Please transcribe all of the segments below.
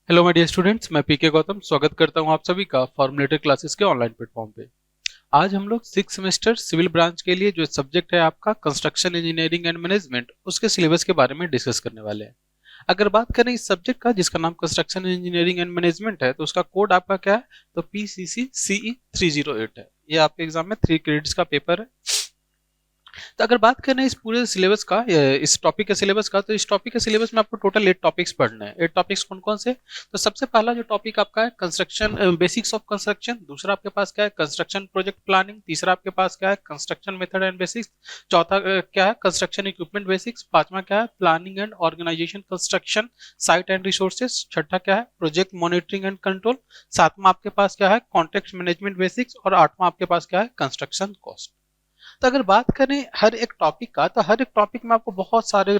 Hello my dear students, मैं पीके गौतम स्वागत करता हूं आप सभी का फॉर्मूलेटर क्लासेस के ऑनलाइन प्लेटफॉर्म पे। आज हम लोग 6 सेमेस्टर सिविल ब्रांच के लिए जो सब्जेक्ट है आपका कंस्ट्रक्शन इंजीनियरिंग एंड मैनेजमेंट, उसके सिलेबस के बारे में डिस्कस करने वाले हैं। अगर बात करें इस सब्जेक्ट का जिसका नाम कंस्ट्रक्शन इंजीनियरिंग एंड मैनेजमेंट है, तो उसका कोड आपका क्या है? तो पीसीसी सीई 308 है। ये आपके एग्जाम में 3 क्रेडिट्स का पेपर है। तो अगर बात करें इस पूरे सिलेबस का, इस टॉपिक के सिलेबस का, तो इस टॉपिक के सिलेबस में आपको टोटल 8 टॉपिक्स पढ़ने हैं। 8 टॉपिक्स कौन कौन से? तो सबसे पहला जो टॉपिक आपका है कंस्ट्रक्शन बेसिक्स ऑफ कंस्ट्रक्शन। दूसरा आपके पास क्या है? Construction project planning. तीसरा आपके पास क्या है? Construction method and basics. चौथा क्या है? Construction equipment basics. पांचवा क्या है? Planning and organisation construction site and resources. छठा क्या है? Project monitoring and control. सातवां आपके पास क्या है? Contract management basics. और आठवां आपके पास क्या है? Construction cost. तो अगर बात करें हर एक टॉपिक का, तो हर एक टॉपिक में आपको बहुत सारे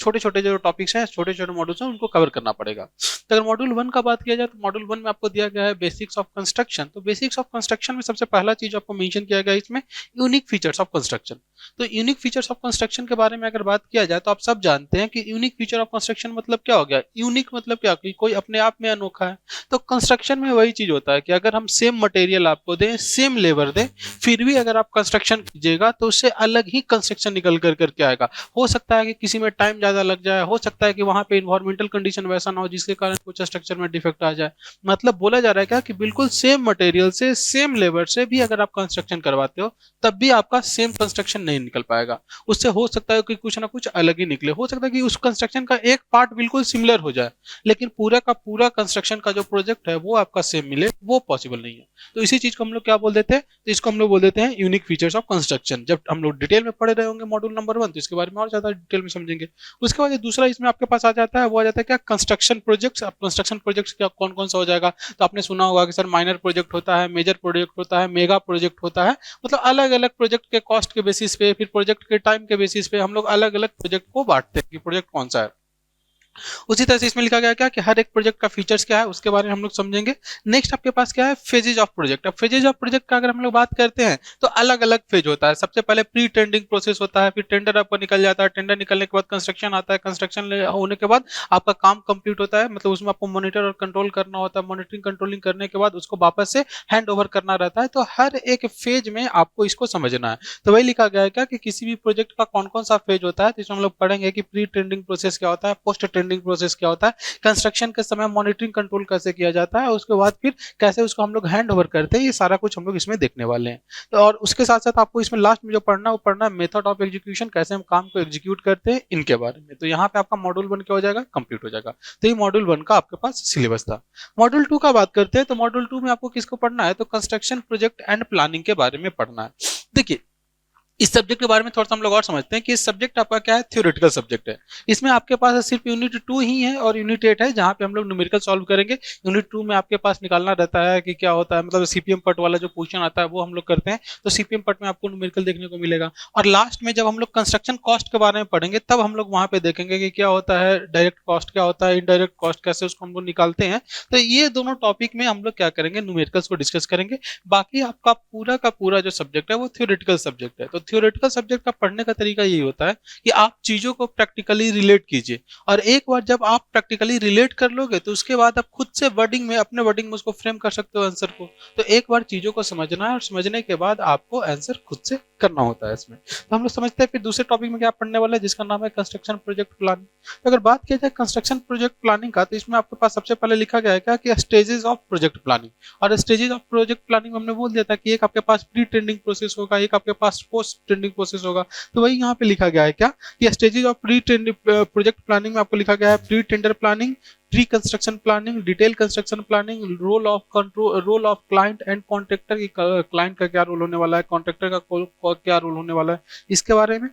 छोटे छोटे जो टॉपिक्स हैं, छोटे छोटे मॉड्यूल्स हैं, उनको कवर करना पड़ेगा। तो अगर मॉड्यूल 1 का बात किया जाए, तो मॉड्यूल 1 में आपको दिया गया है बेसिक्स ऑफ कंस्ट्रक्शन। तो बेसिक्स ऑफ कंस्ट्रक्शन में सबसे पहला चीज आपको मेंशन किया गया है इसमें यूनिक फीचर्स ऑफ कंस्ट्रक्शन। तो यूनिक फीचर्स ऑफ कंस्ट्रक्शन के बारे में अगर बात किया जाए, तो आप सब जानते हैं कि यूनिक फीचर ऑफ कंस्ट्रक्शन मतलब क्या हो गया। यूनिक मतलब क्या कि कोई अपने आप में अनोखा है। तो कंस्ट्रक्शन में वही चीज होता है कि अगर हम सेम मटेरियल आपको दें, सेम लेबर दें, फिर भी अगर आप कंस्ट्रक्शन कीजिएगा तो उससे अलग ही कंस्ट्रक्शन निकल कर करके आएगा। हो सकता है कि किसी में टाइम ज्यादा लग जाए, हो सकता है कि वहां पे इन्वायरमेंटल कंडीशन वैसा ना हो जिसके कारण कुछ स्ट्रक्चर में डिफेक्ट आ जाए। मतलब बोला जा रहा है क्या कि बिल्कुल सेम मटेरियल से, सेम लेबर से भी अगर आप कंस्ट्रक्शन करवाते हो, तब भी आपका सेम कंस्ट्रक्शन नहीं निकल पाएगा। उससे हो सकता है कि कुछ ना कुछ अलग ही निकले। हो सकता है कि उस कंस्ट्रक्शन का एक पार्ट बिल्कुल सिमिलर हो जाए, लेकिन पूरा का पूरा कंस्ट्रक्शन का जो प्रोजेक्ट है वो आपका सेम मिले, वो पॉसिबल नहीं है। तो इसी चीज को हम लोग क्या बोल देते हैं? तो इसको हम लोग बोल देते हैं यूनिक फीचर्स ऑफ कंस्ट्रक्शन। जब हम लोग डिटेल में पढ़े रहे होंगे मॉड्यूल नंबर 1, तो इसके बारे में और ज्यादा डिटेल में समझेंगे। उसके बाद दूसरा इसमें आपके पास आ जाता है, वो आ जाता है क्या? Construction projects. अब कंस्ट्रक्शन प्रोजेक्ट्स क्या कौन कौन सा हो जाएगा? तो आपने सुना होगा कि सर माइनर प्रोजेक्ट होता है, मेजर प्रोजेक्ट होता है, मेगा प्रोजेक्ट होता है। मतलब अलग अलग प्रोजेक्ट के कॉस्ट के बेसिस पे, फिर प्रोजेक्ट के टाइम के बेसिस पे हम लोग अलग अलग प्रोजेक्ट को बांटते हैं कि प्रोजेक्ट कौन सा है। उसी तरह से इसमें लिखा गया क्या कि हर एक प्रोजेक्ट का फीचर्स क्या है, उसके बारे में हम लोग समझेंगे। नेक्स्ट आपके पास क्या है? Phases of project. अब फेजेज ऑफ प्रोजेक्ट का अगर हम लोग बात करते हैं, तो अलग अलग फेज होता है। सबसे पहले प्री टेंडिंग प्रोसेस होता है, फिर टेंडर आपका निकल जाता है, टेंडर निकलने के बाद कंस्ट्रक्शन आता है, कंस्ट्रक्शन होने के बाद आपका काम कंप्लीट होता है। मतलब उसमें आपको मॉनिटर और कंट्रोल करना होता है। मॉनिटरिंग कंट्रोलिंग करने के बाद उसको वापस से हैंड ओवर करना रहता है। तो हर एक फेज में आपको इसको समझना है। तो वही लिखा गया है क्या कि किसी भी प्रोजेक्ट का कौन कौन सा फेज होता है। तो इसमें हम लोग पढ़ेंगे कि प्री टेंडिंग प्रोसेस क्या होता है, पोस्ट टेंडिंग प्रोसेस क्या होता है, कंस्ट्रक्शन के समय मॉनिटरिंग कंट्रोल कैसे किया जाता है, उसके बाद फिर कैसे उसको हम लोग हैंड ओवर करते हैं। ये सारा कुछ हम लोग इसमें देखने वाले हैं। तो और उसके साथ साथ आपको इसमें लास्ट में जो पढ़ना है, वो पढ़ना है मेथड ऑफ एग्जीक्यूशन, कैसे हम काम को एग्जीक्यूट करते हैं, इनके बारे में। तो यहाँ पे आपका मॉड्यूल 1 क्या हो जाएगा? कंप्लीट हो जाएगा। तो ये मॉड्यूल 1 का आपके पास सिलेबस था। मॉड्यूल 2 का बात करते हैं, तो मॉड्यूल 2 में आपको किसको पढ़ना है? तो कंस्ट्रक्शन प्रोजेक्ट एंड प्लानिंग के बारे में पढ़ना है। देखिए, इस सब्जेक्ट के बारे में थोड़ा सा हम लोग और समझते हैं कि इस सब्जेक्ट आपका क्या है? थ्योरेटिकल सब्जेक्ट है। इसमें आपके पास सिर्फ यूनिट 2 ही है और यूनिट 8 है, जहां पे हम लोग न्यूमेरिकल सॉल्व करेंगे। यूनिट 2 में आपके पास निकालना रहता है कि क्या होता है, मतलब सीपीएम पट वाला जो क्वेश्चन आता है वो हम लोग करते हैं। तो सीपीएम पट में आपको न्यूमेरिकल देखने को मिलेगा। और लास्ट में जब हम लोग कंस्ट्रक्शन कॉस्ट के बारे में पढ़ेंगे, तब हम लोग वहां पे देखेंगे कि क्या होता है डायरेक्ट कॉस्ट, क्या होता है इनडायरेक्ट कॉस्ट, कैसे उसको हम लोग निकालते हैं। तो ये दोनों टॉपिक में हम लोग क्या करेंगे? न्यूमेरिकल्स को डिस्कस करेंगे। बाकी आपका पूरा का पूरा जो सब्जेक्ट है वो थ्योरेटिकल सब्जेक्ट है। तो थ्योरेटिकल सब्जेक्ट का पढ़ने का तरीका यही होता है कि आप चीजों को प्रैक्टिकली रिलेट कीजिए। और एक बार जब आप प्रैक्टिकली रिलेट कर लोगे, तो उसके बाद आप खुद से वर्डिंग में, अपने वर्डिंग में उसको फ्रेम कर सकते हो आंसर को। तो एक बार चीजों को समझना है, और समझने के बाद आपको आंसर खुद से करना होता है इसमें। तो हम लोग समझते हैं फिर दूसरे टॉपिक में क्या पढ़ने वाला है, जिसका नाम है कंस्ट्रक्शन प्रोजेक्ट प्लानिंग। तो अगर बात किया जाए कंस्ट्रक्शन प्रोजेक्ट प्लानिंग का, तो इसमें आपके पास सबसे पहले लिखा गया है क्या कि स्टेजेस ऑफ प्रोजेक्ट प्लानिंग। और स्टेजेस ऑफ प्रोजेक्ट प्लानिंग में हमने बोल दिया था कि एक आपके पास प्री टेंडिंग प्रोसेस होगा, एक आपके पास पोस्ट टेंडिंग प्रोसेस होगा। तो वही यहाँ पे लिखा गया है क्या कि stages of pre tending project planning में आपको लिखा गया है pre tender planning, pre construction planning, detail construction planning, role of control, role of client and contractor की, क्लाइंट का क्या रोल होने वाला है, कॉन्ट्रैक्टर का क्या रोल होने वाला है, इसके बारे में।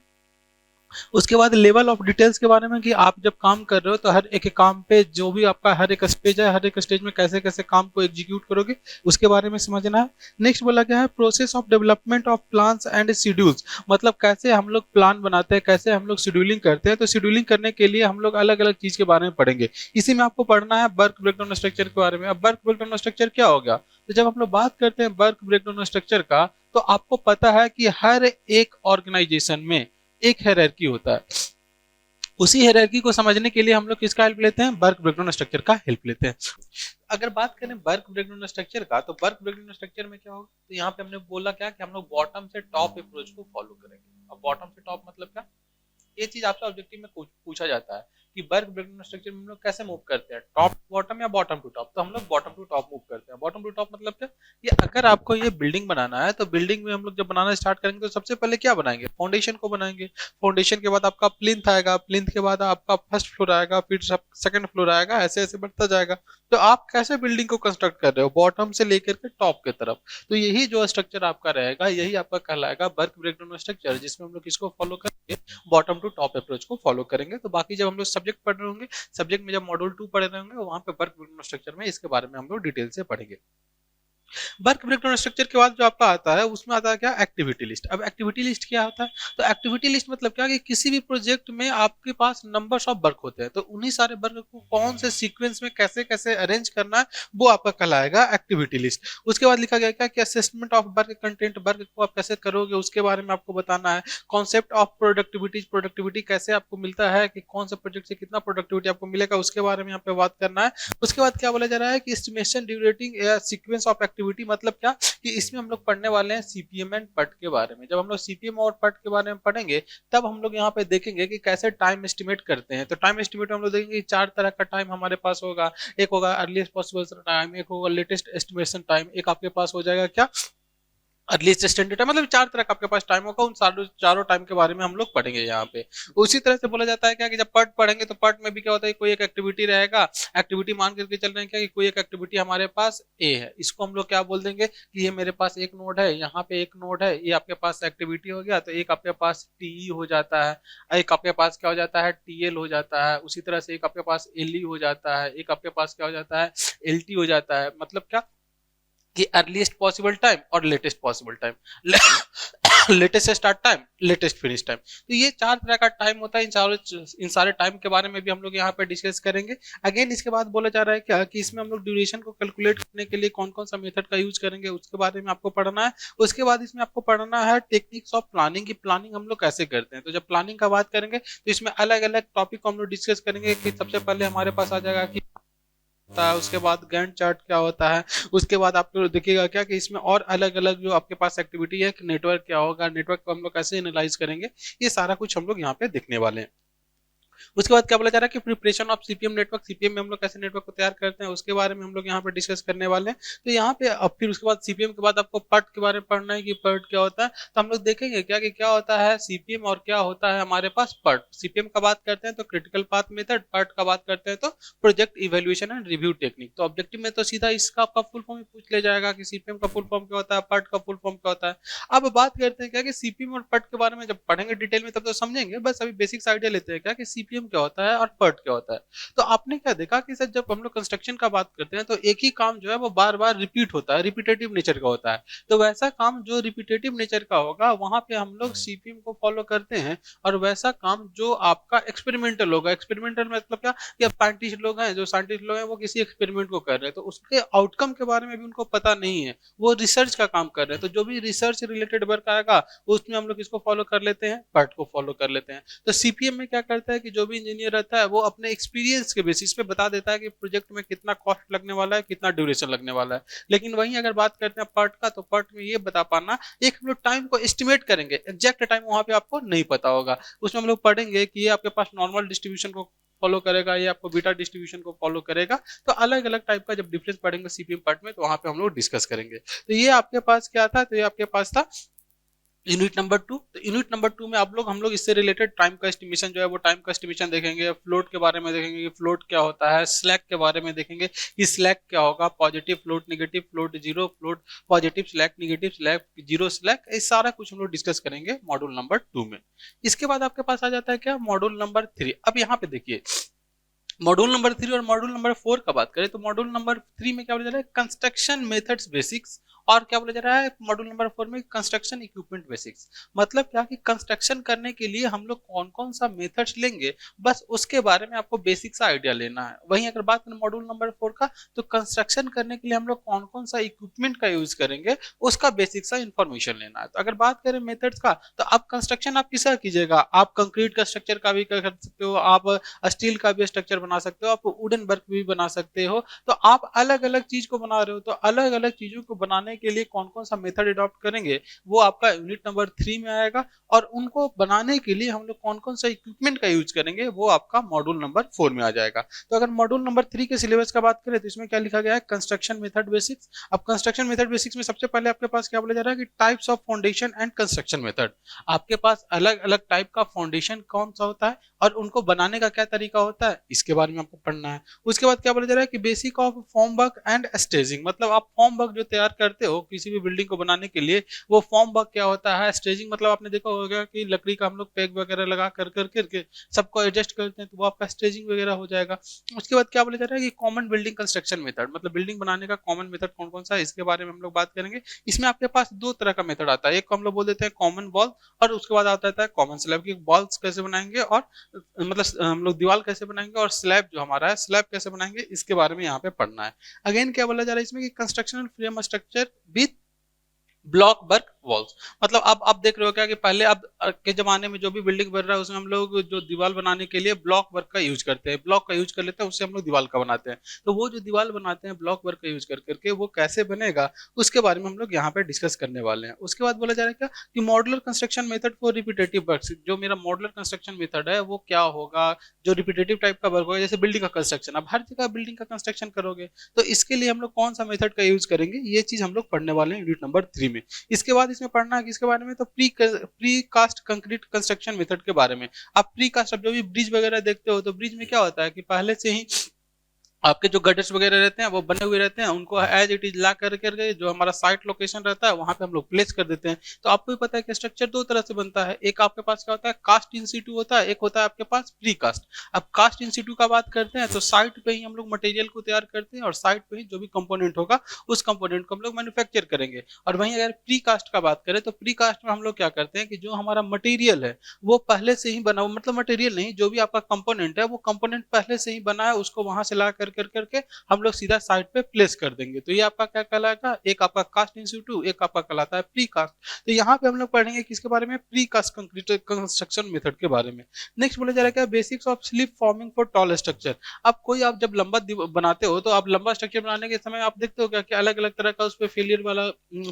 उसके बाद लेवल ऑफ डिटेल्स के बारे में कि आप जब काम कर रहे हो, तो हर एक काम पे जो भी आपका हर एक स्टेज है, हर एक स्टेज में कैसे कैसे काम को एग्जीक्यूट करोगे, उसके बारे में समझना है। नेक्स्ट बोला गया है process of development of plans and schedules. मतलब कैसे हम लोग प्लान बनाते हैं, कैसे हम लोग शेड्यूलिंग करते हैं। तो शेड्यूलिंग करने के लिए हम लोग अलग अलग चीज के बारे में पढ़ेंगे। इसी में आपको पढ़ना है वर्क ब्रेकडाउन स्ट्रक्चर के बारे में। अब वर्क ब्रेकडाउन स्ट्रक्चर क्या हो गया? तो जब हम लोग बात करते हैं वर्क ब्रेकडाउन स्ट्रक्चर का, तो आपको पता है कि हर एक ऑर्गेनाइजेशन में एक हायरार्की होता है। उसी हायरार्की को समझने के लिए हम लोग किसका हेल्प लेते हैं, वर्क ब्रेकडाउन स्ट्रक्चर का हेल्प लेते हैं। अगर बात करें वर्क ब्रेकडाउन स्ट्रक्चर का, तो वर्क ब्रेकडाउन स्ट्रक्चर में क्या होगा, तो यहाँ पे हमने बोला क्या कि हम लोग बॉटम से टॉप अप्रोच को फॉलो करेंगे। अब बॉटम से टॉप मतलब क्या, ये चीज आपसे ऑब्जेक्टिव में पूछा जाता है कि वर्क ब्रेकडाउन स्ट्रक्चर में हम लोग कैसे मूव करते हैं, टॉप टू बॉटम या बॉटम टू टॉप। तो हम लोग बॉटम टू टॉप मूव करते हैं। बॉटम टू टॉप मतलब क्या, ये अगर आपको ये बिल्डिंग बनाना है तो बिल्डिंग में हम लोग जब बनाना स्टार्ट करेंगे तो सबसे पहले क्या बनाएंगे, फाउंडेशन को बनाएंगे। फाउंडेशन के बाद आपका प्लिंथ आएगा, प्लिंथ के बाद आपका फर्स्ट फ्लोर आएगा, फिर सेकंड फ्लोर आएगा, ऐसे ऐसे बढ़ता जाएगा। तो आप कैसे बिल्डिंग को कंस्ट्रक्ट कर रहे हो, बॉटम से लेकर के टॉप की तरफ। तो यही जो स्ट्रक्चर आपका रहेगा, यही आपका कहलाएगा वर्क ब्रेकडाउन स्ट्रक्चर, जिसमें हम लोग किसको फॉलो करेंगे, बॉटम टू टॉप अप्रोच को फॉलो करेंगे। तो बाकी जब हम लोग सब्जेक्ट पढ़ रहे होंगे, सब्जेक्ट में जब मॉड्यूल 2 पढ़ रहे होंगे, वहां पे वर्क ब्रेकडाउन स्ट्रक्चर में इसके बारे में हम लोग डिटेल से पढ़ेंगे। वर्क ब्रेकडाउन स्ट्रक्चर के बाद जो आपका आता है उसमें आता है क्या, एक्टिविटी लिस्ट। अब एक्टिविटी लिस्ट क्या होता है, तो एक्टिविटी लिस्ट मतलब क्या कि किसी भी प्रोजेक्ट में आपके पास नंबर्स ऑफ वर्क होते हैं, तो उन्हीं सारे वर्क को कौन से सीक्वेंस में कैसे कैसे अरेंज करना है, वो आपका कहलाएगा एक्टिविटी लिस्ट। उसके बाद लिखा गया क्या कि assessment of work content, work को आप कैसे करोगे उसके बारे में आपको बताना है। कॉन्सेप्ट ऑफ प्रोडक्टिविटी, प्रोडक्टिविटी कैसे आपको मिलता है, कि कौन सा प्रोजेक्ट से कितना प्रोडक्टिविटी आपको मिलेगा, उसके बारे में यहाँ पे बात करना है। उसके बाद क्या बोला जा रहा है कि एस्टिमेशन ड्यूरेटिंग सीक्वेंस ऑफ एक्टिविटी, मतलब क्या कि इसमें हम लोग पढ़ने वाले हैं सीपीएम एंड पट के बारे में। जब हम लोग सीपीएम और पट के बारे में पढ़ेंगे तब हम लोग यहाँ पे देखेंगे कि कैसे टाइम एस्टिमेट करते हैं। तो टाइम एस्टिमेट हम लोग देखेंगे 4 तरह का टाइम हमारे पास होगा। एक होगा अर्लीस्ट पॉसिबल टाइम, एक होगा लेटेस्ट एस्टिमेशन टाइम, एक आपके पास हो जाएगा क्या, अर्लीस्ट स्टैंडर्ड टाइम। मतलब 4 तरह का आपके पास टाइम होगा, उन चारों टाइम के बारे में हम लोग पढ़ेंगे यहाँ पे। उसी तरह से बोला जाता है क्या कि जब पट पढ़ेंगे तो पट में भी क्या होता है, कोई एक एक्टिविटी रहेगा। एक्टिविटी मान करके चल रहे हैं क्या कि कोई एक एक्टिविटी हमारे पास ए है, इसको हम लोग क्या बोल देंगे कि ये मेरे पास एक नोड है, यहाँ पे एक नोड है, ये आपके पास एक्टिविटी हो गया। तो एक आपके पास टीई हो जाता है, एक आपके पास क्या हो जाता है, टीएल हो जाता है। उसी तरह से एक आपके पास एलई हो जाता है, एक आपके पास क्या हो जाता है, एलटी हो जाता है। मतलब क्या कि अर्लीस्ट पॉसिबल टाइम और latest possible time, latest start time, latest finish time. तो ये 4 तरह का टाइम होता है। इन सारे टाइम के बारे में भी हम लोग यहाँ पे डिस्कस करेंगे। अगेन इसके बाद बोला जा रहा है क्या कि इसमें हम लोग ड्यूरेशन को कैलकुलेट करने के लिए कौन कौन सा मेथड का यूज करेंगे, उसके बारे में आपको पढ़ना है। उसके बाद इसमें आपको पढ़ना है टेक्निक्स ऑफ प्लानिंग की, प्लानिंग हम लोग कैसे करते हैं। तो जब प्लानिंग का बात करेंगे तो इसमें अलग अलग टॉपिक को हम लोग डिस्कस करेंगे कि सबसे पहले हमारे पास आ जाएगा कि होता है, उसके बाद गैंट चार्ट क्या होता है, उसके बाद आपको देखिएगा क्या कि इसमें और अलग अलग जो आपके पास एक्टिविटी है कि नेटवर्क क्या होगा, नेटवर्क को हम लोग कैसे एनालाइज करेंगे, ये सारा कुछ हम लोग यहाँ पे देखने वाले हैं। उसके बाद क्या बोला जा रहा है कि preparation of CPM network, CPM में हम लोग कैसे नेटवर्क को तैयार करते हैं उसके बारे में हम लोग यहाँ पे डिस्कस करने वाले हैं। तो यहाँ पे अब फिर उसके बाद सीपीएम के बाद आपको पर्ट के बारे में पढ़ना है कि पर्ट क्या होता है। तो हम लोग देखेंगे क्या कि क्या होता है सीपीएम और क्या होता है हमारे पास पर्ट। सीपीएम का बात करते हैं तो क्रिटिकल पाथ मेथड, पर्ट का बात करते हैं तो project evaluation and review technique. तो ऑब्जेक्टिव में तो सीधा इसका आपका फुल फॉर्म ही पूछ ले जाएगा कि सीपीएम का फुल फॉर्म क्या होता है, पर्ट का फुल फॉर्म क्या होता है। अब बात करते हैं क्या कि सीपीएम और पर्ट के बारे में जब पढ़ेंगे डिटेल में तब तो समझेंगे, बस अभी बेसिक्स आइडिया लेते हैं क्या कि सीपीएम क्या होता है और पर्ट क्या होता है। तो आपने क्या देखा कि सर जब हम लोग कंस्ट्रक्शन का बात करते हैं तो एक ही काम जो है वो बार बार रिपीट होता है, रिपीटेटिव नेचर का होता है। तो वैसा काम जो रिपीटेटिव नेचर का होगा वहां पे हम लोग सीपीएम को फॉलो करते हैं। और वैसा काम जो आपका एक्सपेरिमेंटल होगा, एक्सपेरिमेंटल मतलब क्या कि साइंटिस्ट लोग हैं, जो साइंटिस्ट लोग हैं वो किसी एक्सपेरिमेंट को कर रहे हैं तो उसके आउटकम के बारे में भी उनको पता नहीं है, वो रिसर्च का काम कर रहे हैं। तो जो भी रिसर्च रिलेटेड वर्क आएगा उसमें हम लोग इसको फॉलो कर लेते हैं, पर्ट को फॉलो कर लेते हैं। तो सीपीएम में क्या करता है कि जो भी इंजीनियर रहता है वो अपने एक्सपीरियंस के बेसिस पे बता देता है कि प्रोजेक्ट में कितना कॉस्ट लगने वाला है, कितना ड्यूरेशन लगने वाला है। लेकिन वहीं अगर बात करते हैं पर्ट का, तो पर्ट में ये बता पाना, एक हम लोग टाइम को एस्टिमेट करेंगे, एग्जैक्ट टाइम वहां पे आपको नहीं पता होगा। उसमें हम लोग पढ़ेंगे कि ये आपके पास नॉर्मल डिस्ट्रीब्यूशन को फॉलो करेगा, ये आपको बीटा डिस्ट्रीब्यूशन को फॉलो करेगा। तो अलग अलग टाइप का जब डिफरेंस पढ़ेंगे सीपीएम पार्ट में तो वहां पे हम लोग डिस्कस करेंगे। तो ये आपके पास क्या था, तो ये आपके पास था यूनिट नंबर 2। तो यूनिट नंबर 2 में हम लोग इससे रिलेटेड टाइम का एस्टिमेशन जो है वो टाइम का एस्टिमेशन देखेंगे, फ्लोट के बारे में देखेंगे कि फ्लोट क्या होता है, स्लैक के बारे में देखेंगे कि स्लैक क्या होगा, positive float, negative float, zero float, positive slack, negative slack, zero slack, ये सारा कुछ हम लोग डिस्कस करेंगे मॉड्यूल नंबर 2 में। इसके बाद आपके पास आ जाता है क्या, मॉड्यूल नंबर 3। अब यहाँ पे देखिए मॉड्यूल नंबर 3 और मॉड्यूल नंबर 4 का बात करें तो मॉड्यूल नंबर 3 में क्या बोला जा रहा है, कंस्ट्रक्शन मेथड्स बेसिक्स और क्या बोला जा रहा है मॉड्यूल नंबर 4 में, कंस्ट्रक्शन इक्विपमेंट बेसिक्स। मतलब क्या कि कंस्ट्रक्शन करने के लिए हम लोग कौन कौन सा मेथड्स लेंगे, बस उसके बारे में आपको बेसिक सा आइडिया लेना है। वहीं अगर बात करें मॉड्यूल नंबर 4 का, तो कंस्ट्रक्शन करने के लिए हम लोग कौन कौन सा इक्विपमेंट का यूज करेंगे उसका बेसिक सा इंफॉर्मेशन लेना है। तो अगर बात करें मेथड्स का, तो आप कंस्ट्रक्शन आप किसका कीजिएगा, आप कंक्रीट का स्ट्रक्चर का भी कर सकते हो, आप स्टील का भी स्ट्रक्चर बना सकते हो, आप वुडन वर्क भी बना सकते हो। तो आप अलग अलग चीज को बना रहे हो, तो अलग अलग चीजों को बनाने के लिए कौन कौन सा मेथड अडॉप्ट करेंगे वो आपका यूनिट नंबर 3 में आएगा। और उनको बनाने के लिए हम लोग कौन कौन सा इक्विपमेंट का यूज करेंगे वो आपका मॉड्यूल नंबर 4 में आ जाएगा। तो अगर मॉड्यूल नंबर 3 के सिलेबस का बात करें, तो इसमें क्या लिखा गया है, कंस्ट्रक्शन मेथड बेसिक्स। अब कंस्ट्रक्शन मेथड बेसिक्स में सबसे पहले आपके पास क्या बोला जा रहा है कि types of foundation and construction method. आपके पास अलग अलग टाइप का फाउंडेशन कौन सा होता है और उनको बनाने का क्या तरीका होता है, इसके बारे में आपको पढ़ना है। उसके बाद क्या बोला जा रहा है कि basic of form work and staging. मतलब आप फॉर्म वर्क जो तैयार करते हो किसी भी बिल्डिंग को बनाने के लिए, वो फॉर्म वर्क क्या होता है। स्टेजिंग मतलब आपने देखा होगा कि लकड़ी का हम लोग पैक वगैरह लगा कर करके सबको एडजस्ट करते हैं, तो वो आपका स्टेजिंग वगैरह हो जाएगा। उसके बाद क्या बोला जा रहा है कि कॉमन बिल्डिंग कंस्ट्रक्शन मेथड, मतलब बिल्डिंग बनाने का कॉमन मेथड कौन कौन सा है, इसके बारे में हम लोग बात करेंगे। इसमें आपके पास दो तरह का मेथड आता है, एक को हम लोग बोल देते हैं कॉमन वॉल, और उसके बाद आता है कॉमन स्लैब की वॉल्स कैसे बनाएंगे, और मतलब हम लोग दीवार कैसे बनाएंगे, और स्लैब जो हमारा है स्लैब कैसे बनाएंगे, इसके बारे में यहाँ पे पढ़ना है। अगेन क्या बोला जा रहा है इसमें कि construction frame structure with block work walls. मतलब अब आप देख रहे हो क्या कि पहले अब के जमाने में जो भी बिल्डिंग बन रहा है उसमें हम लोग जो दीवार बनाने के लिए ब्लॉक वर्क का यूज करते हैं, ब्लॉक का यूज कर लेते हैं, उससे हम लोग दीवार का बनाते हैं। तो वो जो दीवार बनाते हैं ब्लॉक वर्क का यूज कर करके वो कैसे बनेगा उसके बारे में हम लोग यहाँ पे डिस्कस करने वाले हैं। उसके बाद बोला जा रहा है क्या कि modular construction method for repetitive work. जो मेरा मॉडुलर कंस्ट्रक्शन मेथड है वो क्या होगा, जो रिपीटेटिव टाइप का वर्क होगा, जैसे बिल्डिंग का कंस्ट्रक्शन, अब हर जगह बिल्डिंग का कंस्ट्रक्शन करोगे तो इसके लिए हम लोग कौन सा मेथड का यूज करेंगे, ये चीज हम लोग पढ़ने वाले हैं यूनिट नंबर 3 में। इसके बाद इसमें पढ़ना है किसके बारे में, तो precast concrete construction method के बारे में। आप प्री कास्ट, अब जो भी ब्रिज वगैरह देखते हो तो ब्रिज में क्या होता है कि पहले से ही आपके जो गटर्स वगैरह रहते हैं वो बने हुए रहते हैं, उनको एज इट इज ला कर करके जो हमारा साइट लोकेशन रहता है वहां पे हम लोग प्लेस कर देते हैं। तो आपको भी पता है कि स्ट्रक्चर दो तरह से बनता है, एक आपके पास क्या होता है कास्ट इन सीटू होता है, एक होता है आपके पास प्री कास्ट। अब कास्ट इन सीटू का बात करते हैं तो साइट पे ही हम लोग मटेरियल को तैयार करते हैं और साइट पे ही जो भी कंपोनेंट होगा उस कंपोनेंट को हम लोग मैन्युफैक्चर करेंगे। और वहीं अगर प्री कास्ट का बात करें तो प्री कास्ट में हम लोग क्या करते हैं कि जो हमारा मटेरियल है वो पहले से ही बना हुआ, मतलब मटेरियल नहीं, जो भी आपका कंपोनेंट है वो कंपोनेंट पहले से ही बना है, उसको वहां से ला कर करके हम लोग सीधा साइट पे प्लेस कर देंगे। तो ये आपका क्या कहलाएगा, एक आपका कास्ट इन सिटू, एक आपका कहलाता है प्री कास्ट। तो यहाँ पे हम लोग पढ़ेंगे किसके बारे में, precast concrete construction method के बारे में। नेक्स्ट बोला जा रहा है क्या, basics of slip forming for tall structure. अब कोई आप जब लंबा बनाते हो तो आप लंबा स्ट्रक्चर बनाने के समय आप देखते हो क्या कि अलग अलग तरह का उस पर फेलियर वाला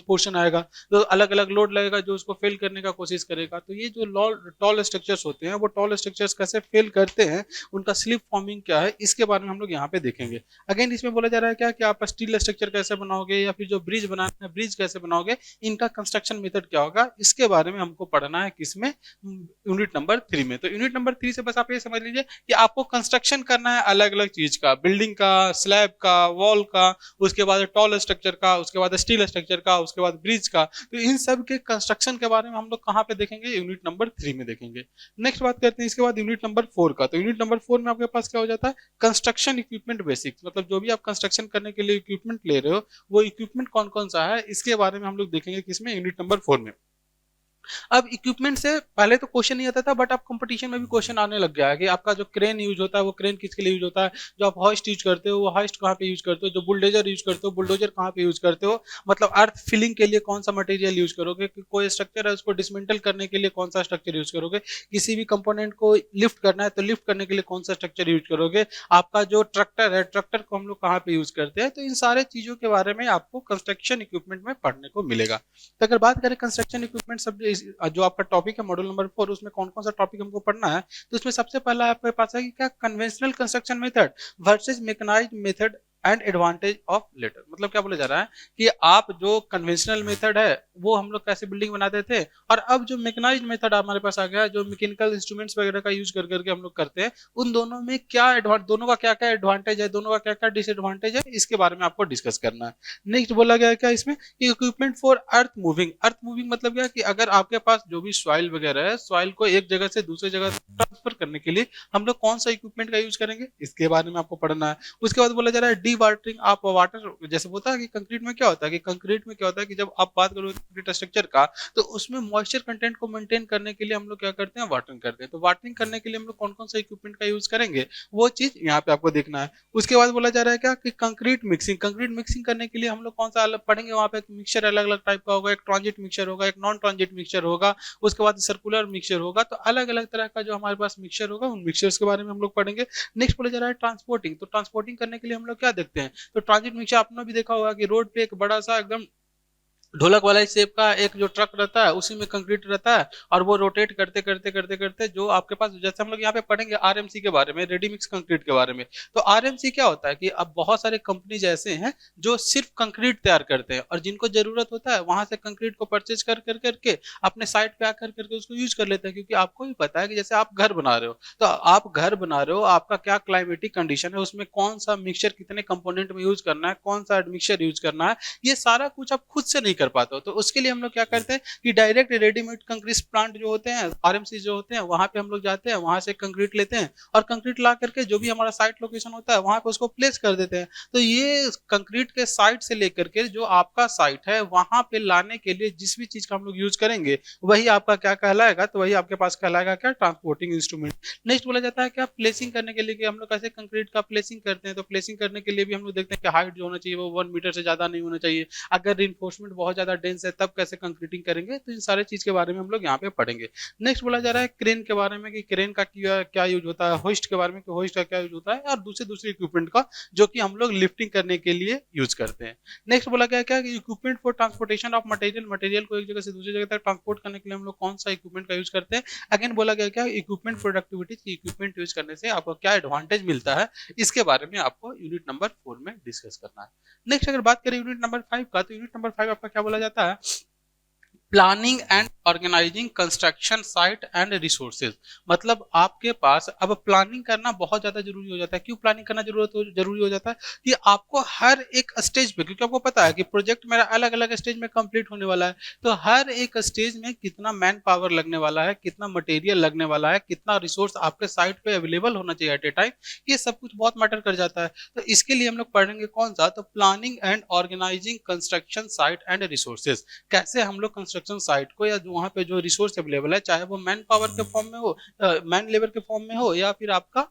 पोर्शन आएगा, तो अलग अलग लोड लगेगा जो उसको फेल करने का कोशिश करेगा। तो ये जो टॉल स्ट्रक्चर्स होते हैं वो टॉल स्ट्रक्चर्स कैसे फेल करते हैं, उनका स्लिप फॉर्मिंग क्या है, इसके बारे में हम लोग यहाँ पे देखेंगे। अगेन इसमें बोला जा रहा है क्या कि आप स्टील स्ट्रक्चर कैसे बनाओगे या फिर जो ब्रिज बनाना है ब्रिज कैसे बनाओगे, इनका कंस्ट्रक्शन मेथड क्या होगा, इसके बारे में हमको पढ़ना है किसमें, यूनिट नंबर 3 में। तो यूनिट नंबर 3 से बस आप ये समझ लीजिए कि आपको कंस्ट्रक्शन करना है अलग अलग चीज का, बिल्डिंग का, स्लैब का, वॉल का, उसके बाद टॉल स्ट्रक्चर का, उसके बाद स्टील स्ट्रक्चर का, उसके बाद ब्रिज का। तो इन सब के कंस्ट्रक्शन के बारे में हम लोग कहाँ पे देखेंगे, यूनिट नंबर 3 में देखेंगे। नेक्स्ट बात करते हैं इसके बाद यूनिट नंबर 4 का। तो यूनिट नंबर 4 में आपके पास क्या हो जाता है, कंस्ट्रक्शन इक्विपमेंट बेसिक्स। मतलब जो भी आप कंस्ट्रक्शन करने के लिए इक्विपमेंट ले रहे हो वो इक्विपमेंट कौन कौन सा है, इसके बारे में हम लोग देखेंगे किसमें, यूनिट नंबर 4 में। अब इक्विपमेंट से पहले तो क्वेश्चन नहीं आता था, बट अब कंपटीशन में भी क्वेश्चन आने लग गया है कि आपका जो क्रेन यूज होता है वो क्रेन किसके लिए यूज होता है, जो आप हॉइस्ट यूज करते हो वो हॉइस्ट कहाँ पे यूज करते हो, जो बुलडोजर यूज करते हो बुलडोजर कहाँ पे यूज करते हो, मतलब अर्थ फिलिंग के लिए कौन सा मटेरियल यूज करोगे, कोई स्ट्रक्चर है उसको डिसमेंटल करने के लिए कौन सा स्ट्रक्चर यूज करोगे, किसी भी कंपोनेंट को लिफ्ट करना है तो लिफ्ट करने के लिए कौन सा स्ट्रक्चर यूज करोगे, आपका जो ट्रैक्टर है ट्रैक्टर को हम लोग कहाँ पे यूज करते हैं। तो इन सारे चीजों के बारे में आपको कंस्ट्रक्शन इक्विपमेंट में पढ़ने को मिलेगा। तो अगर बात करें कंस्ट्रक्शन इक्विपमेंट सब जो आपका टॉपिक है मॉड्यूल नंबर 4, उसमें कौन कौन सा टॉपिक हमको पढ़ना है, तो उसमें सबसे पहला आपके पास है कि क्या conventional construction method versus mechanised method and advantage of latter. मतलब क्या बोला जा रहा है कि आप जो कन्वेंशनल मेथड है वो हम लोग कैसे बिल्डिंग बनाते थे, और अब जो मैकेनाइज्ड मेथड हमारे पास आ गया है जो मैकेनिकल इंस्ट्रूमेंट्स वगैरह का यूज कर करके हम लोग करते हैं, उन दोनों में क्या दोनों का क्या क्या एडवांटेज है, दोनों का क्या क्या डिसएडवांटेज है, इसके बारे में आपको डिस्कस करना है। नेक्स्ट बोला गया है क्या इसमें कि equipment for earth moving. Earth moving मतलब क्या कि अगर आपके पास जो भी सॉइल वगैरह है, सॉइल को एक जगह से दूसरी जगह ट्रांसफर करने के लिए हम लोग कौन सा इक्विपमेंट का यूज करेंगे, इसके बारे में आपको पढ़ना है। उसके बाद बोला जा रहा है डी वाटरिंग, आप वाटर जैसे होता है कि कंक्रीट में क्या होता है कि कंक्रीट में क्या होता है कि जब आप बात करो कंक्रीट स्ट्रक्चर का, तो उसमें मॉइस्चर कंटेंट को मेंटेन करने के लिए हम लोग क्या करते हैं, वाटरिंग करते हैं। तो वाटरिंग करने के लिए हम लोग कौन कौन सा इक्विपमेंट का यूज करेंगे, वो चीज यहाँ पे आपको देखना है। उसके बाद बोला जा रहा है क्या कि कंक्रीट मिक्सिंग करने के लिए हम लोग कौन सा अलग पढ़ेंगे, वहाँ पे मिक्सचर अलग अलग टाइप का होगा, एक ट्रांजिट मिक्सचर होगा, एक नॉन ट्रांजिट मिक्सचर होगा, उसके बाद सर्कुलर मिक्सचर होगा। तो अलग अलग तरह का जो हमारे पास मिक्सचर होगा, उन मिक्सचर्स के बारे में हम लोग पढ़ेंगे। नेक्स्ट बोला जा रहा है ट्रांसपोर्टिंग। तो ट्रांसपोर्टिंग करने के लिए हम लोग क्या देखते हैं, तो ट्रांजिट मिक्सचर आपने भी देखा होगा कि रोड पे एक बड़ा सा एकदम ढोलक वाला शेप का एक जो ट्रक रहता है, उसी में कंक्रीट रहता है, और वो रोटेट करते करते करते करते जो आपके पास, जैसे हम लोग यहाँ पे पढ़ेंगे आरएमसी के बारे में, रेडी मिक्स कंक्रीट के बारे में। तो आरएमसी क्या होता है कि अब बहुत सारे कंपनीज ऐसे हैं जो सिर्फ कंक्रीट तैयार करते हैं, और जिनको जरूरत होता है वहां से कंक्रीट को परचेज कर कर करके अपने साइट पे आकर करके उसको यूज कर लेते हैं। क्योंकि आपको भी पता है कि जैसे आप घर बना रहे हो, तो आप घर बना रहे हो, आपका क्या क्लाइमेटिक कंडीशन है, उसमें कौन सा मिक्सचर कितने कंपोनेंट में यूज करना है, कौन सा मिक्सचर यूज करना है, ये सारा कुछ आप खुद से नहीं कर पाते हो। तो उसके लिए हम लोग क्या करते हैं कि डायरेक्ट रेडीमेड कंक्रीट प्लांट जो होते हैं, आरएमसी जो होते हैं, वहां पे हम लोग जाते हैं, वहां से कंक्रीट लेते हैं, और कंक्रीट ला करके जो भी हमारा साइट लोकेशन होता है वहां पे उसको प्लेस कर देते हैं। तो ये कंक्रीट के साइट से लेकर के जो आपका साइट है वहां पे लाने के लिए जिस भी चीज का हम लोग यूज करेंगे, वही आपका क्या कहलाएगा, तो वही आपके पास कहलाएगा क्या, ट्रांसपोर्टिंग इंस्ट्रूमेंट। नेक्स्ट बोला जाता है क्या, प्लेसिंग करने के लिए हम लोग कैसे कंक्रीट का प्लेसिंग करते हैं। तो प्लेसिंग करने के लिए भी हम लोग देखते हैं कि हाइट जो होना चाहिए वो 1 मीटर से ज्यादा नहीं होना चाहिए। अगर रिइंफोर्समेंट बहुत ज्यादा डेंस है तब कैसे कंक्रीटिंग करेंगे, तो इन सारे चीज के बारे में हम लोग यहाँ पे पढ़ेंगे। नेक्स्ट बोला जा रहा है क्रेन के बारे में कि क्रेन का क्या यूज होता है, होइस्ट के बारे में कि होइस्ट का क्या यूज होता है, और दूसरे इक्विपमेंट का जो कि हम लोग लिफ्टिंग करने के लिए यूज करते हैं। नेक्स्ट बोला गया क्या कि equipment for transportation of material को एक जगह से दूसरी जगह तक ट्रांसपोर्ट करने के लिए हम लोग कौन सा इक्विपमेंट का यूज करते हैं। अगेन बोला गया क्या, इक्विपमेंट प्रोडक्टिविटी की इक्विपमेंट यूज करने से आपको क्या एडवांटेज मिलता है, इसके बारे में आपको यूनिट नंबर 4 में डिस्कस करना है। नेक्स्ट अगर बात करें यूनिट नंबर 5 का, तो यूनिट नंबर 5 आपका क्या बोला जाता है, planning and organising construction site and resources. मतलब आपके पास अब प्लानिंग करना बहुत ज्यादा जरूरी हो जाता है। क्यों प्लानिंग करना जरूरी हो जाता है कि आपको हर एक स्टेज पे, क्योंकि आपको पता है कि प्रोजेक्ट मेरा अलग अलग स्टेज में कंप्लीट होने वाला है, तो हर एक स्टेज में कितना मैन पावर लगने वाला है, कितना मटेरियल लगने वाला है, कितना रिसोर्स आपके साइट पे अवेलेबल होना चाहिए एट ए टाइम, ये सब कुछ बहुत मैटर कर जाता है। तो इसके लिए हम लोग पढ़ेंगे कौन सा, तो planning and organising construction site and resources. कैसे हम लोग कंस्ट्रक्शन साइट को या वहां पे जो रिसोर्स अवेलेबल है, चाहे वो मैन पावर के फॉर्म में हो, मैन लेबर के फॉर्म में हो, या फिर आपका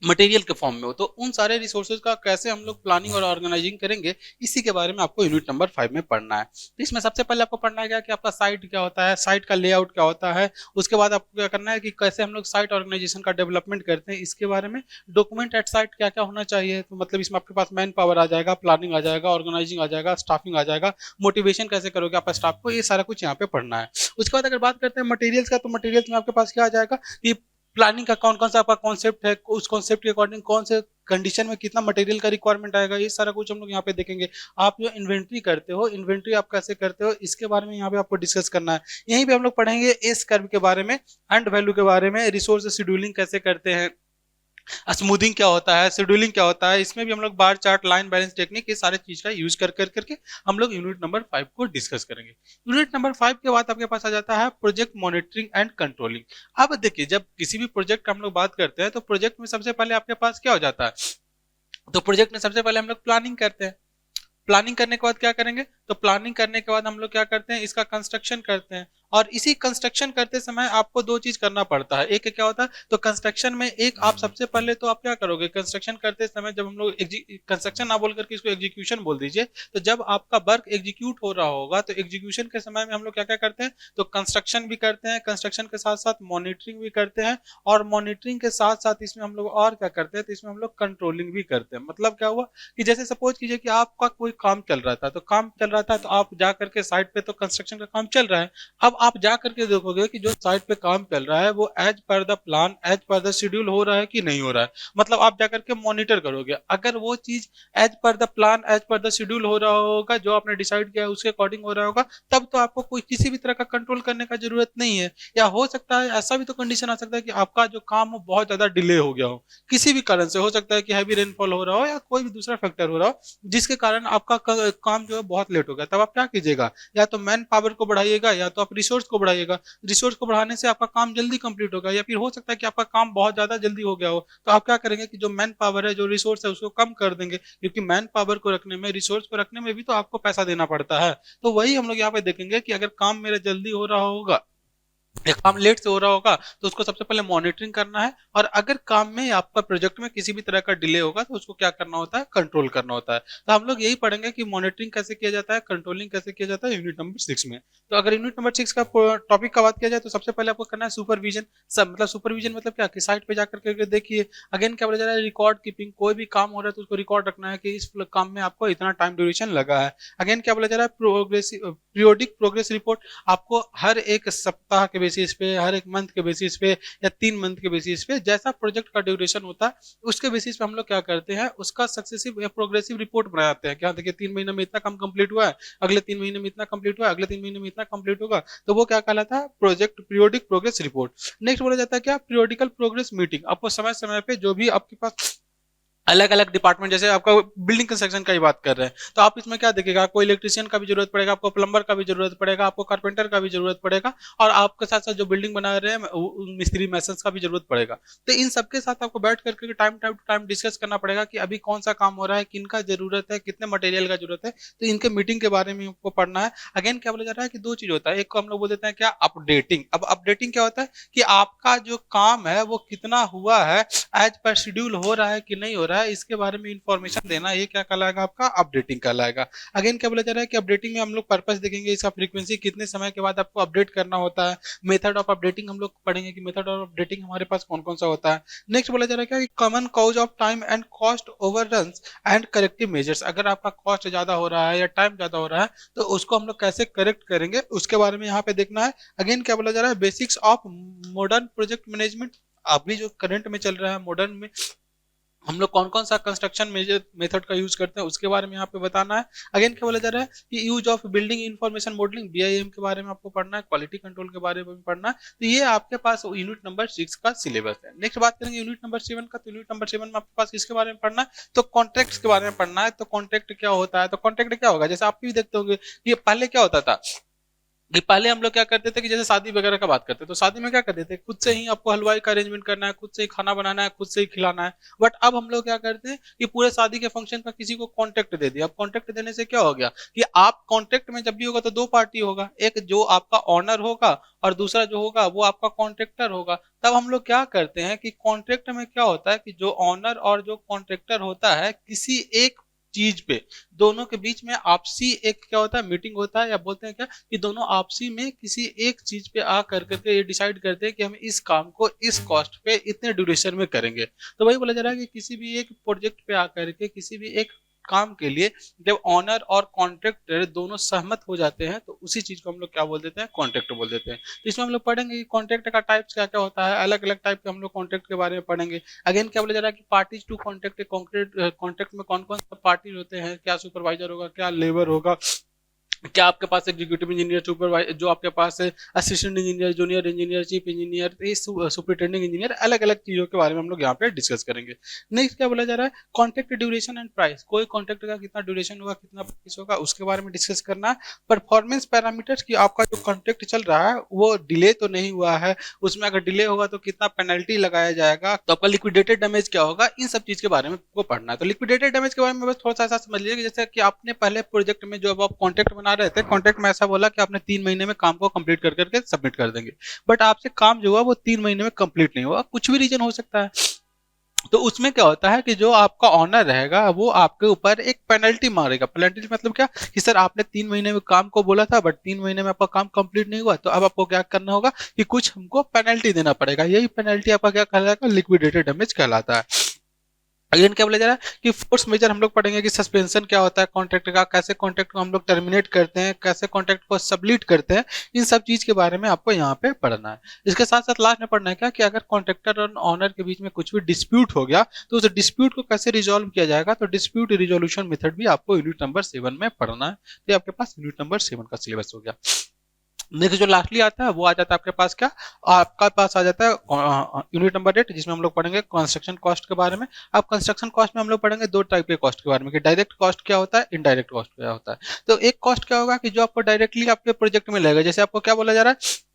मटेरियल के फॉर्म में हो, तो उन सारे रिसोर्सेज का कैसे हम लोग प्लानिंग और ऑर्गेनाइजिंग करेंगे, इसी के बारे में आपको यूनिट नंबर 5 में पढ़ना है। तो इसमें सबसे पहले आपको पढ़ना है कि आपका साइट क्या होता है, साइट का लेआउट क्या होता है। उसके बाद आपको क्या करना है कि कैसे हम लोग साइट ऑर्गेनाइजेशन का डेवलपमेंट करते हैं, इसके बारे में। डॉक्यूमेंट एट साइट क्या क्या होना चाहिए, तो मतलब इसमें आपके पास मैन पावर आ जाएगा, प्लानिंग आ जाएगा, ऑर्गेनाइजिंग आ जाएगा, स्टाफिंग आ जाएगा, मोटिवेशन कैसे करोगे आप स्टाफ को, ये सारा कुछ यहाँ पे पढ़ना है। उसके बाद अगर बात करते हैं मटेरियल्स का, तो मटेरियल्स में आपके पास क्या आ जाएगा कि प्लानिंग का कौन कौन सा आपका कॉन्सेप्ट है, उस कॉन्सेप्ट के अकॉर्डिंग कौन से कंडीशन में कितना मटेरियल का रिक्वायरमेंट आएगा, ये सारा कुछ हम लोग यहाँ पे देखेंगे। आप जो इन्वेंट्री करते हो, इन्वेंट्री आप कैसे करते हो, इसके बारे में यहाँ पे आपको डिस्कस करना है। यहीं पे हम लोग पढ़ेंगे एस कर्व के बारे में, एंड वैल्यू के बारे में, रिसोर्स शेड्यूलिंग कैसे करते हैं, स्मूथिंग क्या होता है, शेड्यूलिंग क्या होता है, इसमें भी हम लोग bar chart, line balance technique, ये सारे चीज का यूज कर कर करके हम लोग यूनिट नंबर 5 को डिस्कस करेंगे। यूनिट नंबर 5 के बाद आपके पास आ जाता है प्रोजेक्ट मॉनिटरिंग एंड कंट्रोलिंग। अब देखिए, जब किसी भी प्रोजेक्ट का हम लोग बात करते हैं, तो प्रोजेक्ट में सबसे पहले आपके पास क्या हो जाता है, तो प्रोजेक्ट में सबसे पहले हम लोग प्लानिंग करते हैं। प्लानिंग करने के बाद क्या करेंगे, तो प्लानिंग करने के बाद हम लोग क्या करते हैं, इसका कंस्ट्रक्शन करते हैं। और इसी कंस्ट्रक्शन करते समय आपको दो चीज करना पड़ता है। एक क्या होता है, तो कंस्ट्रक्शन में एक आप सबसे पहले तो आप क्या करोगे, कंस्ट्रक्शन करते समय जब हम लोग कंस्ट्रक्शन ना बोल करके इसको एग्जीक्यूशन बोल दीजिए, तो जब आपका वर्क एग्जीक्यूट हो रहा होगा, तो एग्जीक्यूशन के समय में हम लोग क्या क्या करते हैं, तो कंस्ट्रक्शन भी करते हैं, कंस्ट्रक्शन के साथ साथ मॉनिटरिंग भी करते हैं, और मॉनिटरिंग के साथ साथ इसमें हम लोग और क्या करते हैं, तो इसमें हम लोग कंट्रोलिंग भी करते हैं। मतलब क्या हुआ कि जैसे सपोज कीजिए कि आपका कोई काम चल रहा था, तो काम चल रहा था, तो आप जा करके साइट पे, तो कंस्ट्रक्शन का काम चल रहा है, अब आप जा करके देखोगे कि जो साइट पे काम चल रहा है वो as per the plan, as per the schedule हो रहा है कि नहीं हो रहा है। मतलब आप जा करके मॉनिटर करोगे, अगर वो चीज as per the plan, as per the schedule हो रहा होगा, जो आपने डिसाइड किया है उसके अकॉर्डिंग हो रहा होगा, तब तो आपको कोई किसी भी तरह का कंट्रोल करने का जरूरत नहीं है। या हो सकता है ऐसा भी तो कंडीशन आ सकता है कि आपका जो काम हो बहुत ज्यादा डिले हो गया हो, किसी भी कारण से हो सकता है कि हैवी रेनफॉल हो रहा हो, या कोई भी दूसरा फैक्टर हो रहा हो जिसके कारण आपका काम जो है बहुत लेट हो गया। तब आप क्या कीजिएगा, या तो मैन पावर को बढ़ाइएगा, या तो आप रिसोर्स को बढ़ाइएगा। रिसोर्स को बढ़ाने से आपका काम जल्दी कंप्लीट होगा, या फिर हो सकता है कि आपका काम बहुत ज्यादा जल्दी हो गया हो, तो आप क्या करेंगे कि जो मैन पावर है, जो रिसोर्स है, उसको कम कर देंगे, क्योंकि मैन पावर को रखने में, रिसोर्स को रखने में भी तो आपको पैसा देना पड़ता है। तो वही हम लोग यहाँ पे देखेंगे कि अगर काम मेरा जल्दी हो रहा होगा या काम लेट से हो रहा होगा, तो उसको सबसे पहले मॉनिटरिंग करना है, और अगर काम में आपका प्रोजेक्ट में किसी भी तरह का डिले होगा तो उसको क्या करना होता है, कंट्रोल करना होता है। तो हम लोग यही पढ़ेंगे कि मॉनिटरिंग कैसे किया जाता है, कंट्रोलिंग कैसे किया जाता है यूनिट नंबर 6 में। तो अगर यूनिट नंबर 6 का टॉपिक का बात किया जाए तो सबसे पहले आपको करना है सुपरविजन। सब मतलब सुपरविजन मतलब क्या, कि साइट पे जाकर के देखिए। अगेन क्या बोला जा रहा है, रिकॉर्ड कीपिंग, कोई भी काम हो रहा है तो उसको रिकॉर्ड रखना है कि इस काम में आपको इतना टाइम ड्यूरेशन लगा है। अगेन क्या बोला जा रहा है, प्रोग्रेसिव पीरियोडिक प्रोग्रेस रिपोर्ट, आपको हर एक सप्ताह के बेसिस पे, हर एक मंथ के बेसिस पे, या 3 मंथ के बेसिस पे, जैसा प्रोजेक्ट का ड्यूरेशन होता है उसके बेसिस पे हम लोग क्या करते हैं, उसका सक्सेसिव या प्रोग्रेसिव रिपोर्ट बनाते हैं। क्या देखिए 3 महीने में इतना काम कंप्लीट हुआ है, अगले 3 महीने में इतना कंप्लीट हुआ है, अगले 3 महीने में इतना कंप्लीट होगा, तो वो क्या कहलाता है, project periodic progress report. Next बोला जाता है क्या, पीरियोडिकल प्रोग्रेस मीटिंग। आपको समय समय पे जो भी आपके पास अलग अलग डिपार्टमेंट, जैसे आपका बिल्डिंग कंस्ट्रक्शन का ही बात कर रहे हैं, तो आप इसमें क्या देखिएगा, आपको इलेक्ट्रिशियन का भी जरूरत पड़ेगा, आपको प्लम्बर का भी जरूरत पड़ेगा, आपको कारपेंटर का भी जरूरत पड़ेगा, और आपके साथ साथ जो बिल्डिंग बना रहे हैं मिस्त्री मैसन्स का भी जरूरत पड़ेगा। तो इन सबके साथ आपको बैठ करके टाइम टू टाइम डिस्कस करना पड़ेगा कि अभी कौन सा काम हो रहा है, किनका जरूरत है, कितने मटेरियल का जरूरत है, तो इनके मीटिंग के बारे में आपको पढ़ना है। अगेन क्या बोला जा रहा है कि दो चीज होता है, एक को हम लोग बोल देते हैं क्या, अपडेटिंग। अब अपडेटिंग क्या होता है कि आपका जो काम है वो कितना हुआ है, एज पर शेड्यूल हो रहा है कि नहीं हो रहा है, इसके बारे में इंफॉर्मेशन देना, ये क्या कहलाएगा, आपका अपडेटिंग कहलाएगा। अगेन क्या बोला जा रहा है कि अपडेटिंग में हम लोग पर्पस देखेंगे, इसका फ्रीक्वेंसी कितने समय के बाद आपको अपडेट करना होता है। मेथड ऑफ अपडेटिंग हम लोग पढ़ेंगे कि मेथड ऑफ अपडेटिंग हमारे पास कौन कौन सा होता है। नेक्स्ट बोला जा रहा है क्या, common cause of time and cost overruns and corrective measures. अगर आपका कॉस्ट ज्यादा हो रहा है या टाइम ज्यादा हो रहा है तो उसको हम लोग कैसे करेक्ट करेंगे, उसके बारे में यहाँ पे देखना है। अगेन क्या बोला जा रहा है, basics of modern project management. अभी जो करंट में चल रहा है मॉडर्न में, हम लोग कौन कौन सा कंस्ट्रक्शन मेथड का यूज करते हैं उसके बारे में यहाँ पे बताना है। अगेन क्या बोला जा रहा है कि use of building information modelling, BIM के बारे में आपको पढ़ना है, क्वालिटी कंट्रोल के बारे में पढ़ना है। तो ये आपके पास यूनिट नंबर 6 का सिलेबस है। नेक्स्ट बात करेंगे यूनिट नंबर 7 का। तो यूनिट नंबर 7 में आपके पास किसके बारे में पढ़ना है, तो कॉन्ट्रैक्ट्स के बारे में पढ़ना है। तो कॉन्ट्रैक्ट क्या होता है, तो कॉन्ट्रैक्ट क्या होगा, जैसे आप भी देखते होंगे कि पहले क्या होता था कि पहले हम लोग क्या करते थे कि जैसे शादी वगैरह का बात करते तो शादी में क्या करते थे, खुद से ही आपको हलवाई का अरेंजमेंट करना है, खुद से ही खाना बनाना है, खुद से ही खिलाना है। बट अब हम लोग क्या करते हैं कि पूरे शादी के फंक्शन का किसी को कॉन्ट्रैक्ट दे दिया। अब कॉन्ट्रैक्ट देने से क्या हो गया कि आप कॉन्ट्रैक्ट में जब भी होगा तो दो पार्टी होगा, एक जो आपका ऑनर होगा और दूसरा जो होगा वो आपका कॉन्ट्रैक्टर होगा। तब हम लोग क्या करते हैं कि कॉन्ट्रैक्ट में क्या होता है कि जो ऑनर और जो कॉन्ट्रैक्टर होता है, किसी एक चीज पे दोनों के बीच में आपसी एक क्या होता है, मीटिंग होता है, या बोलते हैं क्या कि दोनों आपसी में किसी एक चीज पे आ करके ये डिसाइड करते हैं कि हम इस काम को इस कॉस्ट पे इतने ड्यूरेशन में करेंगे। तो वही बोला जा रहा है कि किसी भी एक प्रोजेक्ट पे आकर के किसी भी एक काम के लिए जब ऑनर और कॉन्ट्रैक्टर दोनों सहमत हो जाते हैं तो उसी चीज को हम लोग क्या बोल देते हैं, कॉन्ट्रैक्ट बोल देते हैं। तो इसमें हम लोग पढ़ेंगे कि कॉन्ट्रैक्ट का टाइप्स क्या क्या होता है, अलग अलग टाइप के हम लोग कॉन्ट्रैक्ट के बारे में पढ़ेंगे। अगेन क्या बोला जा रहा है कि पार्टीज टू कॉन्ट्रैक्ट, कॉन्ट्रैक्ट में कौन कौन सा पार्टी होते हैं, क्या सुपरवाइजर होगा, क्या लेबर होगा, क्या आपके पास एग्जीक्यूटिव इंजीनियर, सुपरवाइजर, जो आपके पास है assistant engineer, junior engineer, chief engineer, superintending engineer, अलग अलग चीजों के बारे में हम लोग यहाँ पे डिस्कस करेंगे। नेक्स्ट क्या बोला जा रहा है, कॉन्ट्रैक्ट ड्यूरेशन एंड प्राइस। कोई कॉन्ट्रैक्ट का कितना ड्यूरेशन होगा, कितना प्राइस होगा, उसके बारे में डिस्कस करना है। परफॉर्मेंस पैरामीटर्स की, आपका जो कॉन्ट्रैक्ट चल रहा है वो डिले तो नहीं हुआ है, उसमें अगर डिले होगा तो कितना पेनल्टी लगाया जाएगा, तो आपका लिक्विडेटेड डैमेज क्या होगा, इन सब चीज के बारे में आपको पढ़ना है। तो लिक्विडेटेड डैमेज के बारे में बस थोड़ा सा ऐसा समझ लीजिए, जैसे कि आपने पहले प्रोजेक्ट में जो आप कॉन्ट्रैक्ट बना रहे थे, कॉन्ट्रैक्ट में ऐसा बोला कि आपने 3 महीने में काम को कंप्लीट कर करके सबमिट कर देंगे, बट आपसे काम जो हुआ वो 3 महीने में कंप्लीट नहीं हुआ, कुछ भी रीजन हो सकता है। तो उसमें क्या होता है कि जो आपका ऑनर रहेगा वो आपके ऊपर एक पेनल्टी मारेगा। पेनल्टी मतलब क्या कि सर आपने 3 महीने में काम को बोला था बट 3 महीने में आपका काम कंप्लीट नहीं हुआ, तो अब आपको क्या करना होगा कि कुछ हमको पेनल्टी देना पड़ेगा। यही पेनल्टी आपका क्या कहलाएगा, लिक्विडेटेड डैमेज कहलाता है। अगेन क्या बोला जा रहा है कि फोर्स मेजर हम लोग पढ़ेंगे कि सस्पेंशन क्या होता है कॉन्ट्रैक्ट का, कैसे कॉन्ट्रैक्ट को हम लोग टर्मिनेट करते हैं, कैसे कॉन्ट्रैक्ट को सबलीट करते हैं, इन सब चीज के बारे में आपको यहाँ पे पढ़ना है। इसके साथ साथ लास्ट में पढ़ना है क्या कि अगर कॉन्ट्रैक्टर और ऑनर के बीच में कुछ भी डिस्प्यूट हो गया तो उस डिस्प्यूट को कैसे रिजोल्व किया जाएगा, तो डिस्प्यूट रिजोल्यूशन मेथड भी आपको यूनिट नंबर 7 में पढ़ना है। तो आपके पास यूनिट नंबर 7 का सिलेबस हो गया। देखिए जो लास्टली आता है वो आ जाता है आपके पास क्या, आपका पास आ जाता है यूनिट नंबर 8, जिसमें हम लोग पढ़ेंगे कंस्ट्रक्शन कॉस्ट के बारे में। अब कंस्ट्रक्शन कॉस्ट में हम लोग पढ़ेंगे दो टाइप के कॉस्ट के बारे में, कि डायरेक्ट कॉस्ट क्या होता है, इनडायरेक्ट कॉस्ट क्या होता है। तो एक कॉस्ट क्या होगा कि जो आपको डायरेक्टली आपके प्रोजेक्ट में लगेगा, जैसे आपको क्या बोला जा रहा है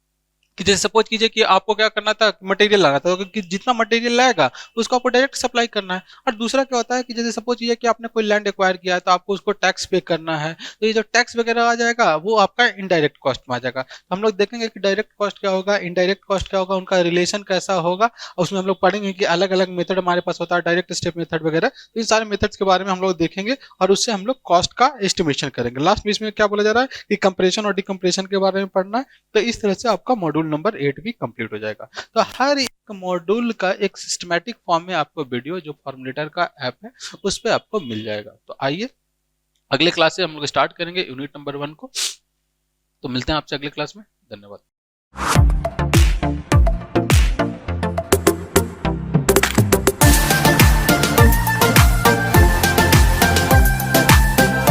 कि जैसे सपोज कीजिए कि आपको क्या करना था, मटेरियल लाना था, तो कि जितना मटेरियल लाएगा उसको आपको डायरेक्ट सप्लाई करना है। और दूसरा क्या होता है कि जैसे सपोज कीजिए कि आपने कोई लैंड एक्वायर किया है तो आपको उसको टैक्स पे करना है, तो ये जो टैक्स वगैरह आ जाएगा वो आपका इनडायरेक्ट कॉस्ट में आ जाएगा। तो हम लोग देखेंगे कि डायरेक्ट कॉस्ट क्या होगा, इनडायरेक्ट कॉस्ट क्या होगा, उनका रिलेशन कैसा होगा, और उसमें हम लोग पढ़ेंगे कि अलग अलग मेथड हमारे पास होता है, डायरेक्ट स्टेप मेथड वगैरह। तो इन सारे मेथड्स के बारे में हम लोग देखेंगे और उससे हम लोग कॉस्ट का एस्टिमेशन करेंगे। लास्ट में इसमें क्या बोला जा रहा है कि कंप्रेशन और डिकम्प्रेशन के बारे में पढ़ना है। तो इस तरह से आपका मॉड्यूल नंबर 8 भी कंप्लीट हो जाएगा। तो हर एक मॉड्यूल का एक सिस्टमैटिक फॉर्म में आपको वीडियो, जो फॉर्मुलेटर का ऐप है, उस पर आपको मिल जाएगा। तो आइए अगले क्लास से हम लोग स्टार्ट करेंगे यूनिट नंबर 1 को। तो मिलते हैं आपसे अगले क्लास में। धन्यवाद।